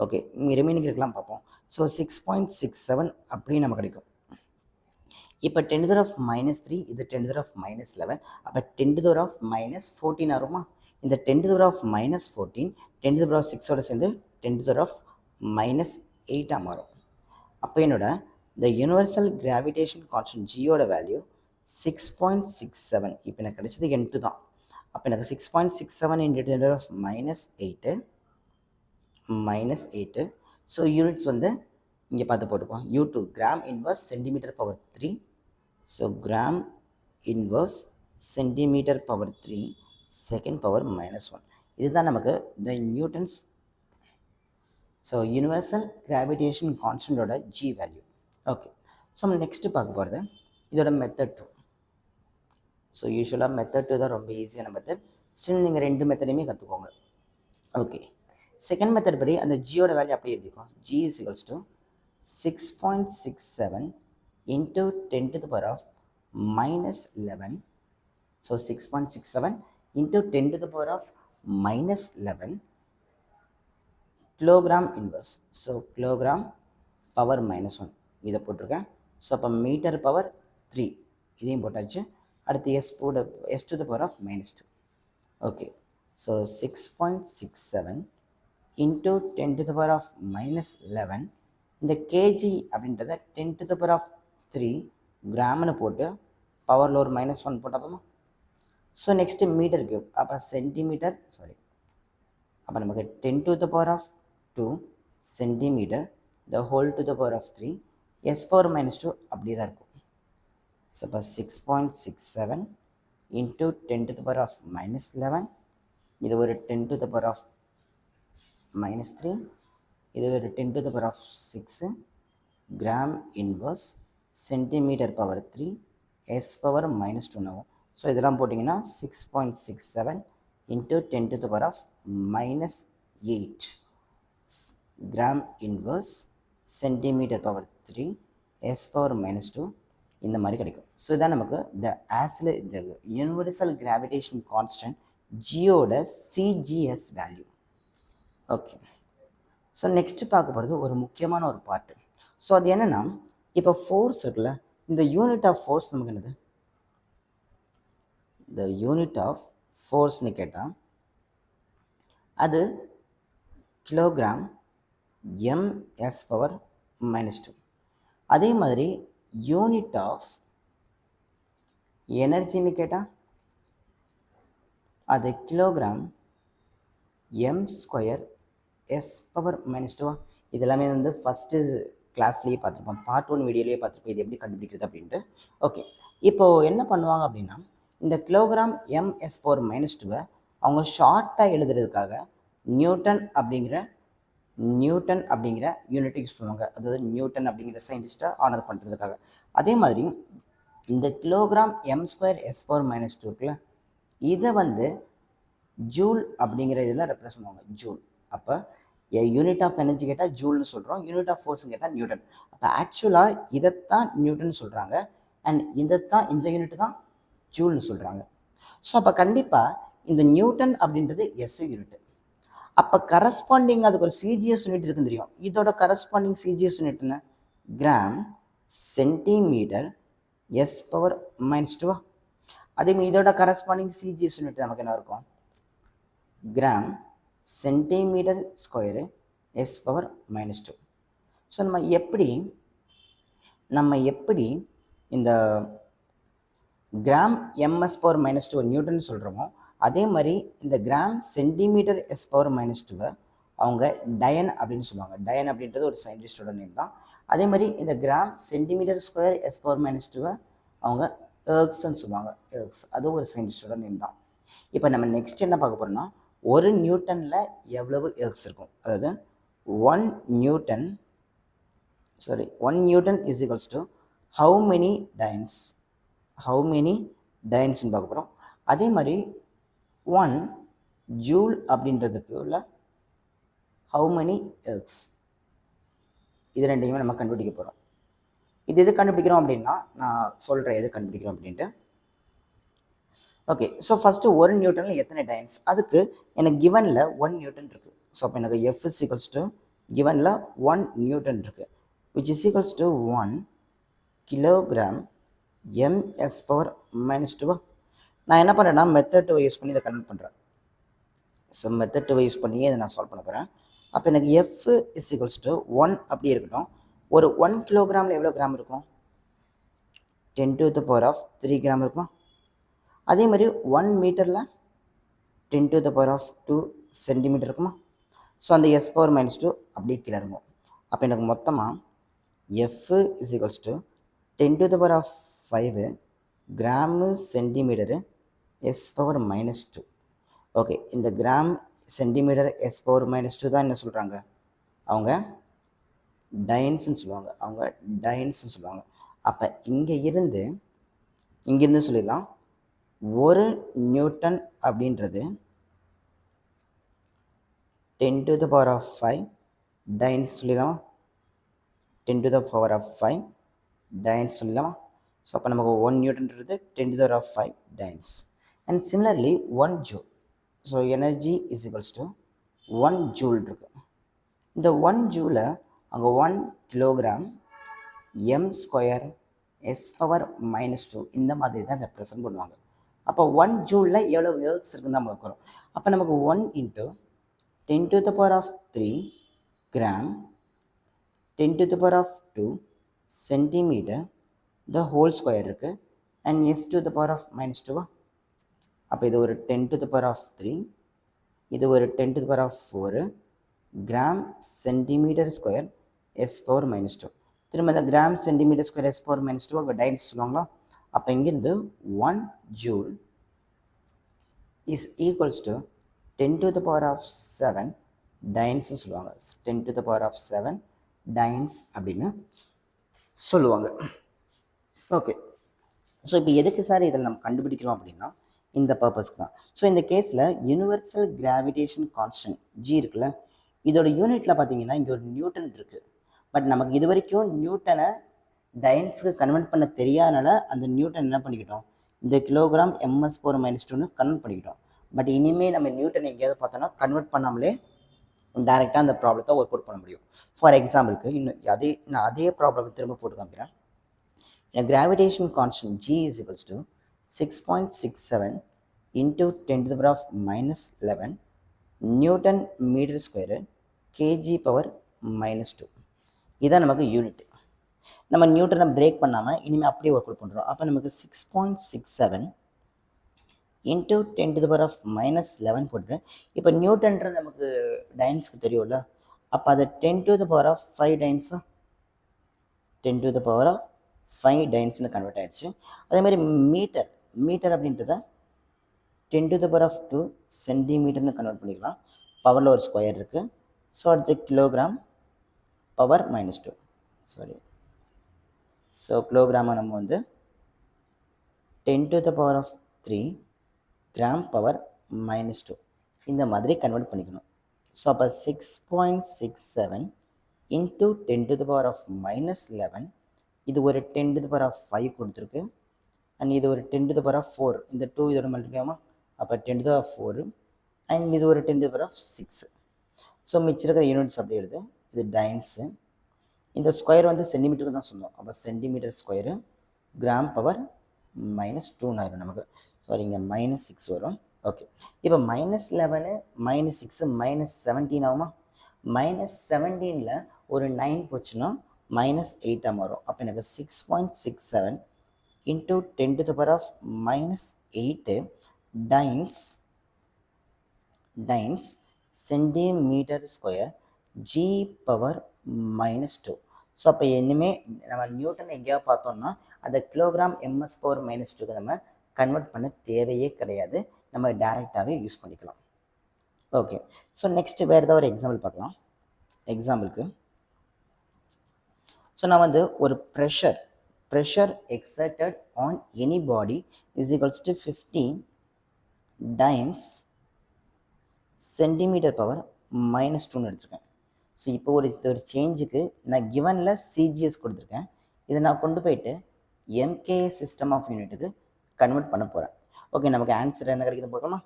ஓகே, ரிமைனிங் இருக்கலாம் பார்ப்போம். ஸோ 6.67 அப்படின்னு நமக்கு கிடைக்கும். இப்போ 10 to the power of -3 இது 10 to the power of -11, அப்போ 10 to the power of -14 வருமா? இந்த 10 to the power of -14 10 to the power of 6ஓட சேர்ந்து 10 to the power of -8 மாறும். அப்போ என்னோட the universal gravitation constant Gயோட வேல்யூ 6.67. இப்போ எனக்கு கிடைச்சது N2 தான். அப்போ எனக்கு 6.67 into 10 to the power of -8. So units வந்து இங்கே பார்த்து போட்டுக்கோம். U2 gram inverse centimetre power 3. So gram inverse centimetre power 3 second power -1. இதுதான் நமக்கு the Newton's so universal gravitation கான்ஸ்டன்டோட G வேல்யூ. ஓகே, ஸோ நம்ம நெக்ஸ்ட்டு பார்க்க போகிறது இதோட மெத்தட் 2. ஸோ யூஸ்வலாக மெத்தட் 2 தான் ரொம்ப ஈஸியான மெத்தட். ஸ்டில் நீங்கள் 2 மெத்தடையுமே கற்றுக்கோங்க. ஓகே, செகண்ட் மெத்தட் படி அந்த ஜியோட வேல்யூ அப்படியே எழுதிக்கும். G is equals to 6.67 into 10 to the power of -11. So 6.67 into 10 to the power of -11 kilogram inverse. So kilogram power -1 இதை போட்டிருக்கேன். ஸோ அப்போ மீட்டர் பவர் 3 இதையும் போட்டாச்சு. அடுத்து S to the power of -2. Okay, so 6.67 into 10 to the power of -11. இந்த KG அப்படின்றத 10 to the power of 3 கிராம்னு போட்டு பவரில் ஒரு -1 போட்டப்போமா. ஸோ நெக்ஸ்ட்டு மீட்டர் கியூப், அப்போ சென்டிமீட்டர் அப்போ நமக்கு 10 to the power of 2 centimetre the whole to the power of 3 S power -2 அப்படியே தான் இருக்கும். ஸோ அப்போ 6.67 into 10 to the power of -11. இது ஒரு 10 to the power of -3. இது ஒரு 10 to the power of 6 gram inverse centimetre power 3 S power -2 ஆகும். So இதெல்லாம் போட்டிங்கன்னா 6.67 into 10 to the power of -8 gram inverse centimetre power 3 S power -2 இந்த மாதிரி கிடைக்கும். ஸோ இதான் நமக்கு த யூனிவர்சல் கிராவிடேஷன் கான்ஸ்டன்ட் ஜியோட CGS value. Okay, so next பார்க்க போகிறது ஒரு முக்கியமான ஒரு பார்ட்டு. ஸோ அது என்னென்னா, இப்போ ஃபோர்ஸ் இருக்குல்ல, இந்த யூனிட் ஆஃப் ஃபோர்ஸ் நமக்கு என்னது? இந்த யூனிட் ஆஃப் ஃபோர்ஸ்னு கேட்டால் அது கிலோகிராம் MS பவர் -2. அதே மாதிரி யூனிட் ஆஃப் எனர்ஜின்னு கேட்டால் அது கிலோகிராம் m² S பவர் -2. இது எல்லாமே வந்து ஃபஸ்ட்டு கிளாஸ்லேயே பார்த்துருப்போம், பார்ட் 1 வீடியோலேயே பார்த்துருப்போம் இது எப்படி கண்டுபிடிக்கிறது அப்படின்ட்டு. ஓகே, இப்போது என்ன பண்ணுவாங்க அப்படின்னா, இந்த கிலோகிராம் MS பவர் -2 அவங்க ஷார்ட்டாக எழுதுறதுக்காக நியூட்டன் அப்படிங்கிற யூனிட் யூஸ் பண்ணுவாங்க. அதாவது நியூட்டன் அப்படிங்கிற சயின்டிஸ்ட்டை ஆனர் பண்ணுறதுக்காக. அதே மாதிரி இந்த கிலோகிராம் m² S பவர் -2 இருக்குல்ல, இதை வந்து ஜூல் அப்படிங்கிற இதில் ரெப்ரசன்ட் பண்ணுவாங்க, ஜூல். அப்போ யூனிட் ஆஃப் எனர்ஜி கேட்டால் ஜூல்னு சொல்கிறோம், யூனிட் ஆஃப் ஃபோர்ஸ்னு கேட்டால் நியூட்டன். அப்போ ஆக்சுவலாக இதைத்தான் நியூட்டன் சொல்கிறாங்க, அண்ட் இந்த யூனிட் தான் ஜூல்னு சொல்கிறாங்க. ஸோ அப்போ கண்டிப்பாக இந்த நியூட்டன் அப்படின்றது எஸ்ஐ யூனிட். அப்போ கரஸ்பாண்டிங் அதுக்கு ஒரு CGS யூனிட் இருக்குன்னு தெரியும். இதோட கரஸ்பாண்டிங் CGS யூனிட் என்ன? Gram centimetre S power -2. அதே மாதிரி இதோட கரஸ்பாண்டிங் CGS யூனிட் நமக்கு என்ன இருக்கும்? Gram centimetre square S power -2. So நம்ம எப்படி இந்த கிராம் MS பவர் -2 நியூட்டன் சொல்கிறோமோ, அதே மாதிரி இந்த கிராம் சென்டிமீட்டர் S பவர் -2 அவங்க டயன் அப்படின்னு சொல்லுவாங்க. டயன் அப்படின்றது ஒரு சயின்டிஸ்டோட நேம் தான். அதே மாதிரி இந்த gram centimetre square S power -2 அவங்க எர்க்ஸ்ன்னு சொல்லுவாங்க. எர்க்ஸ் அதுவும் ஒரு சயின்டிஸ்டோட நேம் தான். இப்போ நம்ம நெக்ஸ்ட் என்ன பார்க்க போகிறோம்னா, ஒரு நியூட்டனில் எவ்வளவு எர்க்ஸ் இருக்கும், அதாவது 1 newton is equals to how many டயன்ஸ்ன்னு பார்க்க போகிறோம். அதே மாதிரி 1 ஜூல் அப்படின்றதுக்கு உள்ள ஹவு மெனி எர்க்ஸ், இது ரெண்டையுமே நம்ம கண்டுபிடிக்க போகிறோம். இது எது கண்டுபிடிக்கிறோம் அப்படின்னா, நான் சொல்கிறேன் எது கண்டுபிடிக்கிறோம் அப்படின்ட்டு. ஓகே, ஸோ ஃபஸ்ட்டு 1 நியூட்டனில் எத்தனை டைன்ஸ்? அதுக்கு எனக்கு கிவனில் 1 நியூட்டன் இருக்குது. ஸோ அப்போ எனக்கு எஃப் இஸ் ஈக்குவல்ஸ் டு கிவனில் 1 நியூட்டன் இருக்குது, which is equals to 1 kilogram ms power minus 2. நான் என்ன பண்ணுறேன்னா மெத்தட் 2 யூஸ் பண்ணி இதை கன்வெர்ட் பண்ணுறேன். ஸோ மெத்தட் 2 யூஸ் பண்ணி இதை நான் சால்வ் பண்ண போகிறேன். அப்போ எனக்கு எஃப் இஸ் ஈக்குவல்ஸ் டு 1 அப்படி இருக்கட்டும். ஒரு 1 கிலோகிராமில் எவ்வளோ கிராம் இருக்கும்? 10 to the power of 3 gram இருக்குமா? அதே மாதிரி 1 மீட்டரில் 10 to the power of 2 centimetre இருக்குமா? ஸோ அந்த எஸ் பவர் மைனஸ் 2 அப்படியே கீழே இருக்கும். அப்போ எனக்கு மொத்தமாக F is equals to 10 to the power of 5 gram centimetre S power minus 2. Okay, இந்த gram centimetre S power minus 2 தான் என்ன சொல்கிறாங்க? அவங்க டைன்ஸ்ன்னு சொல்லுவாங்க. அப்போ இங்கேருந்து சொல்லிடலாம், ஒரு நியூட்டன் அப்படின்றது 10 to the power of 5 டைன்ஸ் சொல்லிடலாமா? 10 to the power of 5 டைன்ஸ் சொல்லலாமா? ஸோ அப்போ நமக்கு 1 நியூட்டன்றது 10 to the power of 5 dynes. And similarly 1 joule. So energy is equals to 1 joule இருக்கு. இந்த 1 ஜூலை அங்கே 1 kilogram M square S power minus 2 இந்த மாதிரி தான் ரெப்ரசன்ட் பண்ணுவாங்க. அப்போ 1 ஜூலில் எவ்வளோ ஒர்க்ஸ் இருக்குன்னு தான் பார்க்குறோம். அப்போ நமக்கு 1 into 10 to the power of 3 gram 10 to the power of 2 centimetre the whole square இருக்குது. And S to the power of minus 2. அப்போ இது ஒரு 10 to the power of 3, இது ஒரு 10 to the power of 4 gram centimetre square S power minus 2. திரும்ப இந்த gram centimetre square S power minus 2 அங்கே dynes சொல்லுவாங்களா? அப்போ இங்கேருந்து 1 joule is equals to 10 to the power of 7 டைன்ஸ்னு சொல்லுவாங்க. 10 to the power of 7 டைன்ஸ் அப்படின்னு சொல்லுவாங்க. ஓகே, ஸோ இப்போ எதுக்கு சார் இதில் நம்ம கண்டுபிடிக்கிறோம் அப்படின்னா இந்த பர்பஸ்க்கு தான். ஸோ இந்த கேஸில் யூனிவர்சல் கிராவிடேஷன் கான்ஸ்டன்ட் ஜி இருக்குல்ல, இதோட யூனிட்டில் பார்த்தீங்கன்னா இங்கே ஒரு நியூட்டன் இருக்குது. பட் நமக்கு இது வரைக்கும் நியூட்டனை டைன்ஸுக்கு கன்வெர்ட் பண்ண தெரியாதனால அந்த நியூட்டன் என்ன பண்ணிக்கிட்டோம், இந்த கிலோகிராம் எம்எஸ் பவர் மைனஸ் 2ன்னு கன்வெர்ட் பண்ணிக்கிட்டோம். பட் இனிமேல் நம்ம நியூட்டன் எங்கேயாவது பார்த்தோன்னா கன்வெர்ட் பண்ணாமலே டைரெக்டாக அந்த ப்ராப்ளத்தை ஒர்க் அவுட் பண்ண முடியும். ஃபார் எக்ஸாம்பிளுக்கு நான் அதே ப்ராப்ளம் திரும்ப போட்டு காமிக்கிறேன். Gravitation constant G is equals to 6.67 into 10 to the power of minus 11 newton metre square kg power minus 2. இதான் நமக்கு யூனிட். நம்ம நியூட்டனை பிரேக் பண்ணாமல் இனிமேல் அப்படியே ஒர்க் அவுட் பண்ணுறோம். அப்போ நமக்கு 6.67 into 10 to the power of minus 11 போட்டு, இப்போ நியூட்டன்றது நமக்கு டைன்ஸ்க்கு தெரியும்ல, அப்போ அதை 10 to the power of 5 டைன்ஸா 10 to the power of 5 டைன்ஸ்னு கன்வெர்ட் ஆகிடுச்சு. அதேமாதிரி மீட்டர் அப்படின்றத 10 to the power of 2 சென்டிமீட்டர்னு convert பண்ணிக்கலாம். பவரில் ஒரு ஸ்கொயர் இருக்குது. ஸோ அடுத்து கிலோகிராம் பவர் மைனஸ் 2. ஸோ கிலோகிராமை நம்ம வந்து 10 to the power of 3 gram power minus 2 இந்த மாதிரி கன்வெர்ட் பண்ணிக்கணும். ஸோ அப்போ 6.67 into 10 to the power of minus 11, இது ஒரு 10 to the power of 5 கொடுத்துருக்கு. அண்ட் இது ஒரு 10 to the power of 4, இந்த 2 இதோட மல்டிப்ளை ஆகுமா? அப்போ 10 to the power of 4 and இது ஒரு 10 to the power of 6. So மிச்சம் இருக்கிற யூனிட்ஸ் அப்படி எழுது. இது டைன்ஸு. இந்த ஸ்கொயர் வந்து சென்டிமீட்டருக்கு தான் சொன்னோம். அப்போ centimetre square gram power minus 2 ஆயிரும் நமக்கு. சாரி, இங்கே மைனஸ் 6 வரும். ஓகே, இப்போ மைனஸ் 11 மைனஸ் 6 மைனஸ் 17 ஆகுமா? மைனஸ் 17ல் ஒரு 9 போச்சுன்னா மைனஸ் 8 வரும். அப்போ எனக்கு 6.67 into 10 to the power of minus 8 dynes centimetre square G power minus 2. So அப்போ இனிமேல் நம்ம நியூட்டன் எங்கேயாவது பார்த்தோம்னா அதை கிலோகிராம் எம்எஸ் பவர் மைனஸ் 2க்கு நம்ம கன்வெர்ட் பண்ண தேவையே கிடையாது, நம்ம டைரெக்டாகவே யூஸ் பண்ணிக்கலாம். ஓகே, ஸோ நெக்ஸ்ட் வேறு ஏதாவது ஒரு எக்ஸாம்பிள் பார்க்கலாம். எக்ஸாம்பிளுக்கு ஸோ நான் வந்து ஒரு pressure exerted on any body is equals to 15 times centimetre power minus 2ன்னு எடுத்திருக்கேன். ஸோ இப்போ ஒரு சேஞ்சுக்கு நான் கிவனில் சிஜிஎஸ் கொடுத்துருக்கேன். இதை நான் கொண்டு போயிட்டு எம்கேஎஸ் சிஸ்டம் ஆஃப் யூனிட்டுக்கு கன்வெர்ட் பண்ண போகிறேன். ஓகே, நமக்கு ஆன்சர் என்ன கிடைக்குது பார்க்கலாமா?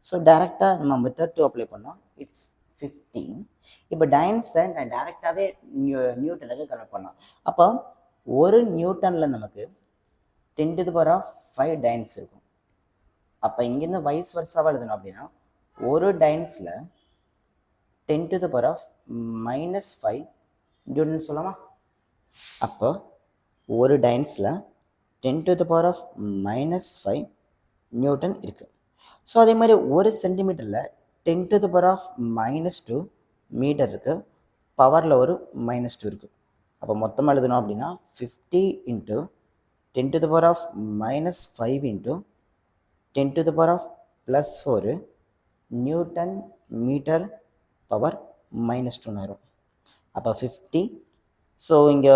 ஸோ டேரெக்டாக நம்ம மெத்தட் 2 அப்ளை பண்ணோம். இட்ஸ் 15. இப்போ டைன்ஸை நான் டேரெக்டாகவே நியூட்டனுக்கு கன்வெர்ட் பண்ணலாம். அப்போ ஒரு நியூட்டனில் நமக்கு 10⁵ டைன்ஸ் இருக்கும். அப்போ இங்கேருந்து வைஸ் வர்ஸாவாக எழுதணும் அப்படின்னா ஒரு டைன்ஸில் 10⁻⁻5 நியூட்டன் சொல்லலாமா? அப்போ ஒரு டைன்ஸில் 10⁻⁻5 நியூட்டன் இருக்குது. ஸோ அதே மாதிரி ஒரு சென்டிமீட்டரில் 10⁻⁻2 மீட்டர் இருக்குது. பவரில் ஒரு -2 இருக்குது. அப்போ மொத்தமாக எழுதணும் அப்படின்னா 50 × 10⁻⁻5 × 10⁻+4 நியூட்டன் மீட்டர் பவர் -2 வரும். அப்போ 50. ஸோ இங்கே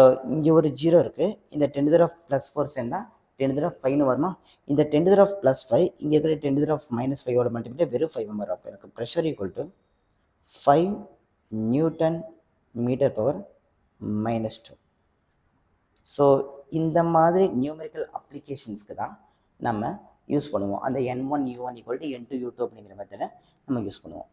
ஒரு 0 இருக்குது. இந்த 10⁻+4 சேர்ந்தால் 10⁻5 வரணும். இந்த 10⁻+5 இங்கே இருக்கிற 10⁻−5ஓட மல்டிப்ளை வெறும் 5 வரும். அப்போ எனக்கு pressure equal to 5 newton metre power -2. So இந்த மாதிரி நியூமெரிக்கல் அப்ளிகேஷன்ஸ்க்கு தான் நம்ம யூஸ் பண்ணுவோம். அந்த N1 U1 = N2 U2 அப்படிங்கிற மெத்தடை நம்ம யூஸ் பண்ணுவோம்.